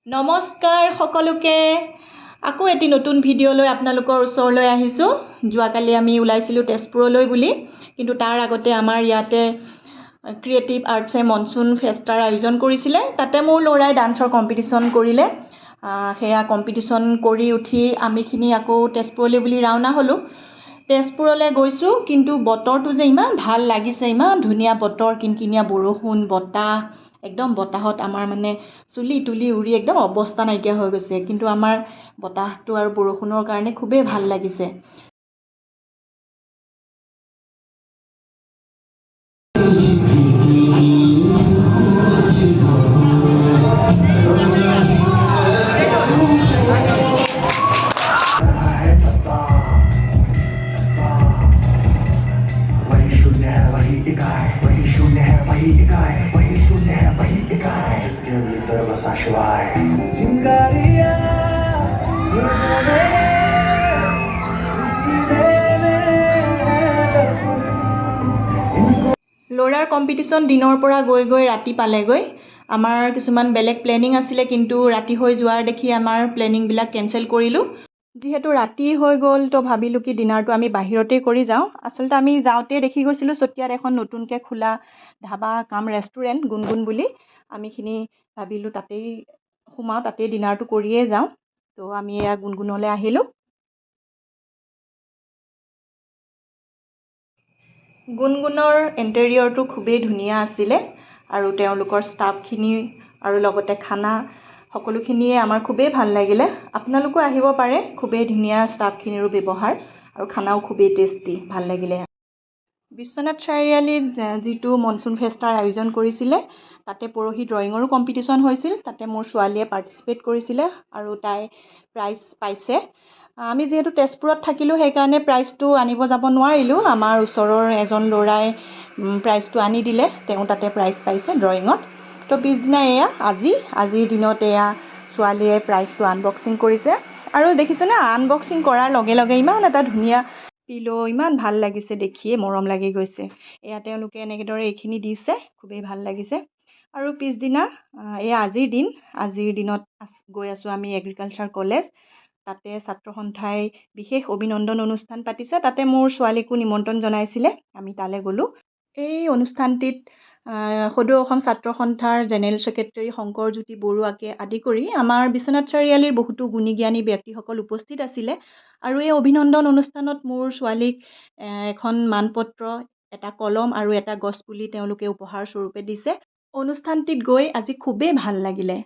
নমস্কাৰ সকলোকে আকৌ এটি নতুন ভিডিঅ' লৈ আপোনালোকৰ ওচৰলৈ আহিছোঁ। যোৱাকালি আমি ওলাইছিলোঁ তেজপুৰলৈ বুলি, কিন্তু তাৰ আগতে আমাৰ ইয়াতে ক্ৰিয়েটিভ আৰ্টছে মনচুন ফেষ্টাৰ আয়োজন কৰিছিলে। তাতে মোৰ ল'ৰাই ডান্সৰ কম্পিটিশ্যন কৰিলে। সেয়া কম্পিটিশ্যন কৰি উঠি আমিখিনি আকৌ তেজপুৰলৈ বুলি ৰাওনা হ'লোঁ। তেজপুৰলৈ গৈছোঁ, কিন্তু বতৰটো যে ইমান ভাল লাগিছে, ইমান ধুনীয়া বতৰ, কিনকিনীয়া বৰষুণ, বতাহ, একদম বতাহত আমাৰ মানে চুলি তুলি উৰি একদম অৱস্থা নাইকিয়া হৈ গৈছে। কিন্তু আমাৰ বতাহটো আৰু বৰষুণৰ কাৰণে খুবেই ভাল লাগিছে। ল'ৰাৰ কম্পিটিশ্যন দিনৰ পৰা গৈ গৈ ৰাতি পালেগৈ। আমাৰ কিছুমান বেলেগ প্লেনিং আছিলে, কিন্তু ৰাতি হৈ যোৱাৰ দেখি আমাৰ প্লেনিংবিলাক কেঞ্চেল কৰিলোঁ। যিহেতু ৰাতি হৈ গ'ল, তো ভাবিলোঁ কি ডিনাৰটো আমি বাহিৰতেই কৰি যাওঁ। আচলতে আমি যাওঁতে দেখি গৈছিলোঁ চতিয়াত এখন নতুনকৈ খোলা ধাবা কাম ৰেষ্টুৰেণ্ট গুণগুণ বুলি। আমিখিনি ভাবিলোঁ তাতেই সোমাওঁ, তাতেই ডিনাৰটো কৰিয়ে যাওঁ। তো আমি এয়া গুণগুণলৈ আহিলোঁ। গুণগুণৰ ইণ্টেৰিয়ৰটো খুবেই ধুনীয়া আছিলে, আৰু তেওঁলোকৰ ষ্টাফখিনি আৰু লগতে খানা সকলোখিনিয়ে আমাৰ খুবেই ভাল লাগিলে। আপোনালোকো আহিব পাৰে, খুবেই ধুনীয়া ষ্টাফখিনিৰো ব্যৱহাৰ, আৰু খানাও খুবেই টেষ্টি, ভাল লাগিলে। বিশ্বনাথ চাৰিআলিত যিটো মনচুন ফেষ্টাৰ আয়োজন কৰিছিলে, তাতে পৰহি ড্ৰয়িঙৰো কম্পিটিশ্যন হৈছিল। তাতে মোৰ ছোৱালীয়ে পাৰ্টিচিপেট কৰিছিলে আৰু তাই প্ৰাইজ পাইছে। আমি যিহেতু তেজপুৰত থাকিলোঁ, সেইকাৰণে প্ৰাইজটো আনিব যাব নোৱাৰিলোঁ। আমাৰ ওচৰৰ এজন ল'ৰাই প্ৰাইজটো আনি দিলে, তেওঁ তাতে প্ৰাইজ পাইছে ড্ৰয়িঙত। তো পিছদিনা এয়া আজিৰ দিনত এয়া ছোৱালীয়ে প্ৰাইজটো আনবক্সিং কৰিছে। আৰু দেখিছেনে, আনবক্সিং কৰাৰ লগে লগে ইমান এটা ধুনীয়া পিলো, ইমান ভাল লাগিছে, দেখিয়ে মৰম লাগি গৈছে। এয়া তেওঁলোকে এনেদৰে এইখিনি দিছে, খুবেই ভাল লাগিছে। আৰু পিছদিনা এয়া আজিৰ দিনত গৈ আছোঁ আমি এগ্ৰিকালচাৰ কলেজ। তাতে ছাত্ৰ সন্থাই বিশেষ অভিনন্দন অনুষ্ঠান পাতিছে। তাতে মোৰ ছোৱালীকো নিমন্ত্ৰণ জনাইছিলে, আমি তালৈ গ'লোঁ। এই অনুষ্ঠানটিত সদৌ অসম ছাত্ৰ সন্থাৰ জেনেৰেল ছেক্ৰেটেৰী শংকৰজ্যোতি বৰুৱাকে আদি কৰি আমাৰ বিশ্বনাথ চাৰিআলিৰ বহুতো গুণী জ্ঞানী ব্যক্তিসকল উপস্থিত আছিলে। আৰু এই অভিনন্দন অনুষ্ঠানত মোৰ ছোৱালীক এখন মানপত্ৰ, এটা কলম আৰু এটা গছপুলি তেওঁলোকে উপহাৰ স্বৰূপে দিছে। অনুষ্ঠানটিত গৈ আজি খুবেই ভাল লাগিলে।